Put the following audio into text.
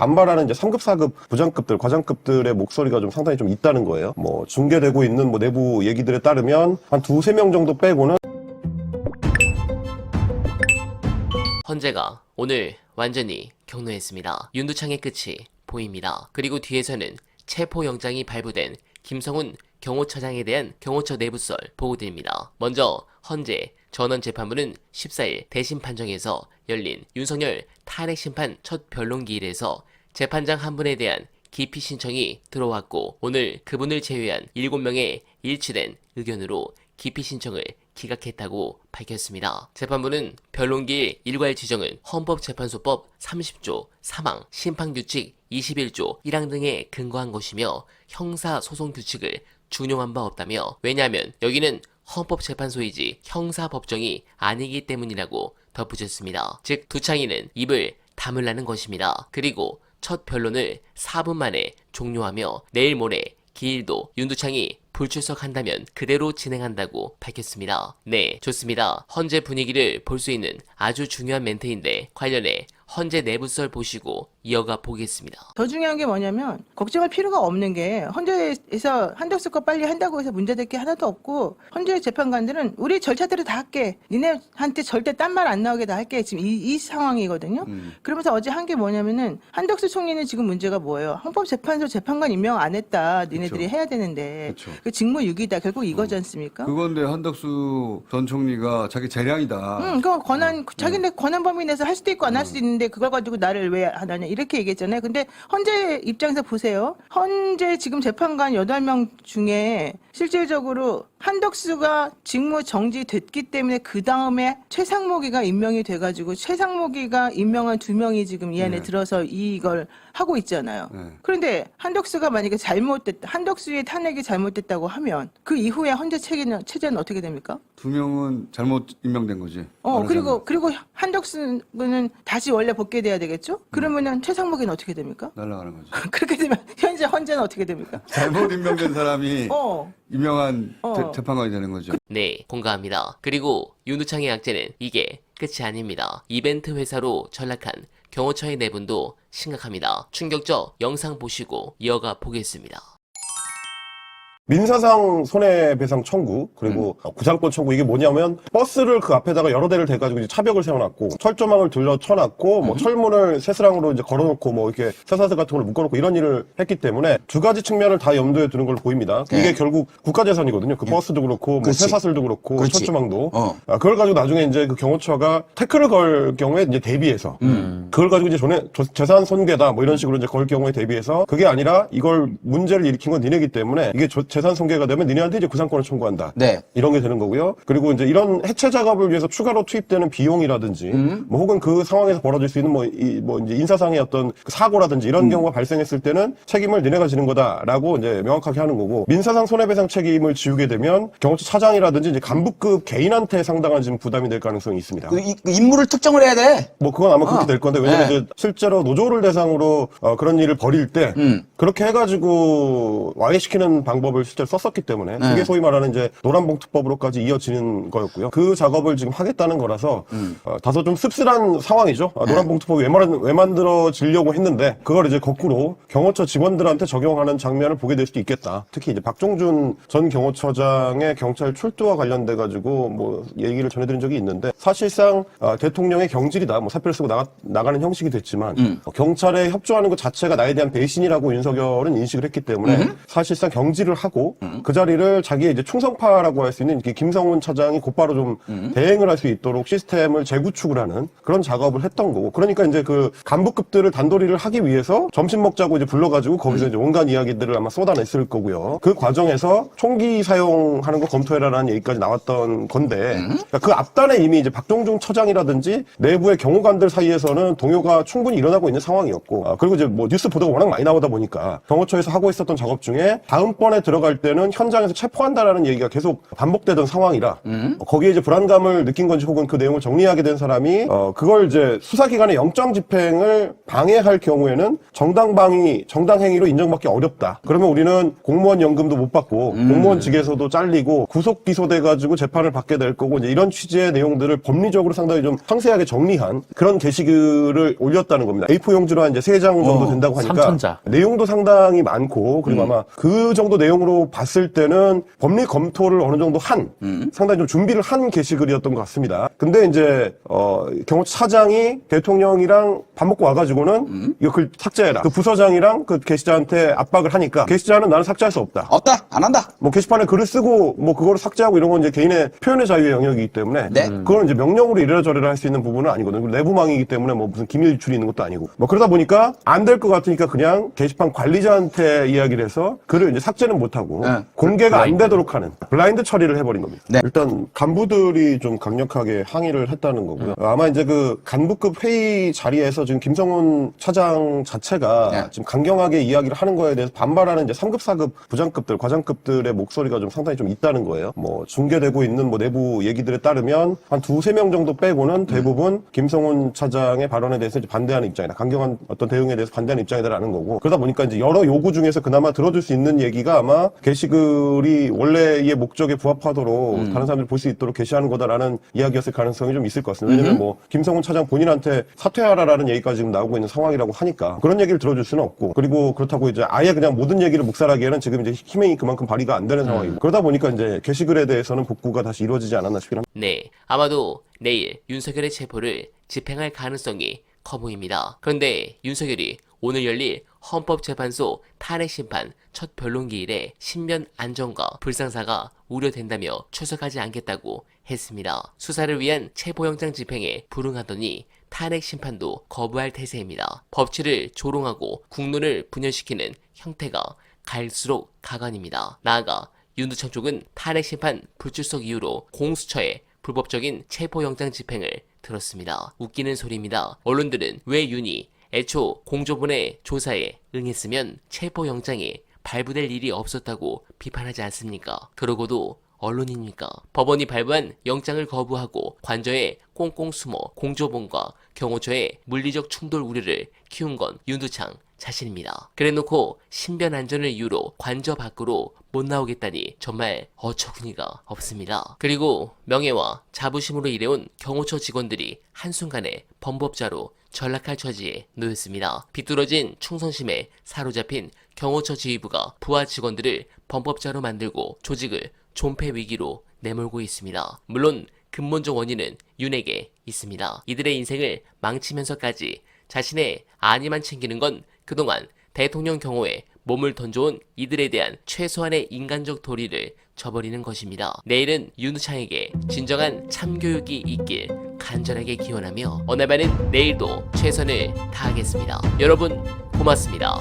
반발하는 이제 3급, 4급 부장급들, 과장급들의 목소리가 좀 상당히 좀 있다는 거예요. 뭐 중계되고 있는 뭐 내부 얘기들에 따르면 한 2-3명 정도 빼고는 헌재가 오늘 완전히 격노했습니다. 윤두창의 끝이 보입니다. 그리고 뒤에서는 체포영장이 발부된 김성훈 경호처장에 대한 경호처 내부설 보고드립니다. 먼저 헌재 전원재판부는 14일 대심 판정에서 열린 윤석열 탄핵심판 첫 변론기일에서 재판장 한 분에 대한 기피 신청이 들어왔고 오늘 그분을 제외한 7명의 일치된 의견으로 기피 신청을 기각했다고 밝혔습니다. 재판부는 변론기일 일괄 지정은 헌법재판소법 30조 3항 심판규칙 21조 1항 등에 근거한 것이며 형사소송규칙을 준용한 바 없다며 왜냐하면 여기는 헌법재판소이지 형사법정이 아니기 때문이라고 덧붙였습니다. 즉 두창이는 입을 다물라는 것입니다. 그리고 첫 변론을 4분 만에 종료하며 내일 모레 기일도 윤두창이 불출석한다면 그대로 진행한다고 밝혔습니다. 네, 좋습니다. 헌재 분위기를 볼 수 있는 아주 중요한 멘트인데 관련해 헌재 내부설 보시고 이어가 보겠습니다. 더 중요한 게 뭐냐면 걱정할 필요가 없는 게 헌재에서 한덕수 거 빨리 한다고 해서 문제될 게 하나도 없고 헌재 재판관들은 우리 절차대로 다 할게. 니네한테 절대 딴 말 안 나오게 다 할게. 지금 이 상황이거든요. 그러면서 어제 한 게 뭐냐면은 한덕수 총리는 지금 문제가 뭐예요? 헌법재판소 재판관 임명 안 했다. 니네들이 그쵸. 해야 되는데 그쵸. 그 직무유기다. 결국 이거지 않습니까? 그건데 한덕수 전 총리가 자기 재량이다. 그 권한 자기네 권한 범위 내에서 할 수도 있고 안 할 수도 있는데 그걸 가지고 나를 왜 하느냐 이렇게 얘기했잖아요. 근데 헌재 입장에서 보세요. 헌재 지금 재판관 8명 중에 실질적으로 한덕수가 직무 정지됐기 때문에 그 다음에 최상목이가 임명이 돼가지고 최상목이가 임명한 2명이 지금 이 안에 네. 들어서 이걸 하고 있잖아요. 네. 그런데 한덕수가 만약에 한덕수의 탄핵이 잘못됐다고 하면 그 이후에 헌재 체제는 어떻게 됩니까? 2명은 잘못 임명된 거지. 말하자면. 그리고 한덕수는 다시 원래 복귀돼야 되겠죠? 그러면은 최상목이는 어떻게 됩니까? 날아가는 거지. 그렇게 되면 현재 헌재는 어떻게 됩니까? 잘못 임명된 사람이 어. 임명한 어. 재판관이 되는 거죠. 네, 공감합니다. 그리고 윤두창의 약재는 이게 끝이 아닙니다. 이벤트 회사로 전락한 경호처의 내분도 심각합니다. 충격적 영상 보시고 이어가 보겠습니다. 민사상 손해배상 청구 그리고 구상권 청구 이게 뭐냐면 버스를 그 앞에다가 여러 대를 대가지고 이제 차벽을 세워놨고 철조망을 둘러 쳐놨고 뭐 철문을 쇠스랑으로 이제 걸어놓고 뭐 이렇게 쇠사슬 같은 걸 묶어놓고 이런 일을 했기 때문에 두 가지 측면을 다 염두에 두는 걸로 보입니다. 네. 이게 결국 국가재산이거든요. 그 버스도 그렇고 뭐 그렇지. 쇠사슬도 그렇고 그렇지. 철조망도 그걸 가지고 나중에 이제 그 경호처가 태클을 걸 경우에 이제 대비해서 그걸 가지고 이제 재산 손괴다 뭐 이런 식으로 이제 걸 경우에 대비해서 그게 아니라 이걸 문제를 일으킨 건 니네기 때문에 이게 재산 손괴가 되면 니네한테 이제 구상권을 청구한다. 네. 이런 게 되는 거고요. 그리고 이제 이런 해체 작업을 위해서 추가로 투입되는 비용이라든지, 뭐 혹은 그 상황에서 벌어질 수 있는 뭐 이제 인사상의 어떤 그 사고라든지 이런 경우가 발생했을 때는 책임을 니네가 지는 거다라고 이제 명확하게 하는 거고, 민사상 손해배상 책임을 지우게 되면 경호처 차장이라든지 이제 간부급 개인한테 상당한 지금 부담이 될 가능성이 있습니다. 그 인물을 특정을 해야 돼. 뭐 그건 아마 그렇게 될 건데 왜냐면 네. 이제 실제로 노조를 대상으로 그런 일을 벌일 때 그렇게 해가지고 와해시키는 방법을 실제로 썼었기 때문에 네. 그게 소위 말하는 이제 노란봉투법으로까지 이어지는 거였고요. 그 작업을 지금 하겠다는 거라서 다소 좀 씁쓸한 상황이죠. 노란봉투법이 왜 만들어지려고 했는데 그걸 이제 거꾸로 경호처 직원들한테 적용하는 장면을 보게 될 수도 있겠다. 특히 이제 박종준 전 경호처장의 경찰 출두와 관련돼 가지고 뭐 얘기를 전해드린 적이 있는데 사실상 대통령의 경질이다. 뭐 사표를 쓰고 나가는 형식이 됐지만 경찰에 협조하는 것 자체가 나에 대한 배신이라고 윤석열은 인식을 했기 때문에 사실상 경질을 하고 그 자리를 자기의 이제 충성파라고 할 수 있는 김성훈 차장이 곧바로 좀 대행을 할 수 있도록 시스템을 재구축을 하는 그런 작업을 했던 거고 그러니까 이제 그 간부급들을 단도리를 하기 위해서 점심 먹자고 이제 불러가지고 거기서 이제 온갖 이야기들을 아마 쏟아냈을 거고요. 그 과정에서 총기 사용하는 거 검토해라라는 얘기까지 나왔던 건데 그러니까 그 앞단에 이미 이제 박종중 처장이라든지 내부의 경호관들 사이에서는 동요가 충분히 일어나고 있는 상황이었고 그리고 이제 뭐 뉴스 보도가 워낙 많이 나오다 보니까 경호처에서 하고 있었던 작업 중에 다음번에 들어갈 들어갈 때는 현장에서 체포한다라는 얘기가 계속 반복되던 상황이라 거기에 이제 불안감을 느낀 건지 혹은 그 내용을 정리하게 된 사람이 그걸 이제 수사기관의 영장 집행을 방해할 경우에는 정당행위로 인정받기 어렵다. 그러면 우리는 공무원 연금도 못 받고 공무원직에서도 잘리고 구속 기소돼가지고 재판을 받게 될 거고 이제 이런 취지의 내용들을 법리적으로 상당히 좀 상세하게 정리한 그런 게시글을 올렸다는 겁니다. A4 용지로 한 이제 3장 정도 된다고 하니까 3,000자. 내용도 상당히 많고 그리고 아마 그 정도 내용으로 봤을 때는 법리 검토를 어느 정도 한 상당히 좀 준비를 한 게시글이었던 것 같습니다. 근데 이제 경호차장이 대통령이랑 밥 먹고 와가지고는 이거 글 삭제해라. 그 부서장이랑 그 게시자한테 압박을 하니까 게시자는 나는 삭제할 수 없다. 없다. 안 한다. 뭐 게시판에 글을 쓰고 뭐 그거를 삭제하고 이런 건 이제 개인의 표현의 자유의 영역이기 때문에 네. 그거는 이제 명령으로 이래저래를 할 수 있는 부분은 아니거든요. 그리고 내부망이기 때문에 뭐 무슨 기밀 유출이 있는 것도 아니고 뭐 그러다 보니까 안 될 것 같으니까 그냥 게시판 관리자한테 이야기를 해서 글을 이제 삭제는 못하고 네. 공개가 안 되도록 하는 블라인드 처리를 해버린 겁니다. 네. 일단 간부들이 좀 강력하게 항의를 했다는 거고요. 아마 이제 그 간부급 회의 자리에서 지금 김성훈 차장 자체가 네. 지금 강경하게 이야기를 하는 거에 대해서 반발하는 이제 3급, 4급 부장급들, 과장급들의 목소리가 좀 상당히 좀 있다는 거예요. 뭐 중계되고 있는 뭐 내부 얘기들에 따르면 한 2-3명 정도 빼고는 대부분 김성훈 차장의 발언에 대해서 이제 반대하는 입장이다. 강경한 어떤 대응에 대해서 반대하는 입장이다라는 거고. 그러다 보니까 이제 여러 요구 중에서 그나마 들어줄 수 있는 얘기가 아마 게시글이 원래의 목적에 부합하도록 다른 사람들이 볼 수 있도록 게시하는 거다라는 이야기였을 가능성이 좀 있을 것 같습니다. 왜냐면 뭐 김성훈 차장 본인한테 사퇴하라라는 얘기까지 지금 나오고 있는 상황이라고 하니까 그런 얘기를 들어줄 수는 없고, 그리고 그렇다고 이제 아예 그냥 모든 얘기를 묵살하기에는 지금 이제 힘이 그만큼 발휘가 안 되는 상황이고, 그러다 보니까 이제 게시글에 대해서는 복구가 다시 이루어지지 않았나 싶긴 합니다. 네, 아마도 내일 윤석열의 체포를 집행할 가능성이 커 보입니다. 그런데 윤석열이 오늘 열릴 헌법재판소 탄핵심판 첫 변론기일에 신변 안전과 불상사가 우려된다며 출석하지 않겠다고 했습니다. 수사를 위한 체포영장 집행에 불응하더니 탄핵심판도 거부할 태세입니다. 법치를 조롱하고 국론을 분열시키는 형태가 갈수록 가관입니다. 나아가 윤두창 쪽은 탄핵심판 불출석 이유로 공수처에 불법적인 체포영장 집행을 들었습니다. 웃기는 소리입니다. 언론들은 왜 윤이 애초 공조본의 조사에 응했으면 체포영장이 발부될 일이 없었다고 비판하지 않습니까? 그러고도 언론입니까? 법원이 발부한 영장을 거부하고 관저에 꽁꽁 숨어 공조본과 경호처의 물리적 충돌 우려를 키운 건 윤두창 자신입니다. 그래놓고 신변 안전을 이유로 관저 밖으로 못 나오겠다니 정말 어처구니가 없습니다. 그리고 명예와 자부심으로 일해온 경호처 직원들이 한순간에 범법자로 전락할 처지에 놓였습니다. 비뚤어진 충성심에 사로잡힌 경호처 지휘부가 부하 직원들을 범법자로 만들고 조직을 존폐 위기로 내몰고 있습니다. 물론 근본적 원인은 윤에게 있습니다. 이들의 인생을 망치면서까지 자신의 안위만 챙기는 건 그동안 대통령 경호에 몸을 던져온 이들에 대한 최소한의 인간적 도리를 저버리는 것입니다. 내일은 윤두창에게 진정한 참교육이 있길 간절하게 기원하며 어나바는 내일도 최선을 다하겠습니다. 여러분 고맙습니다.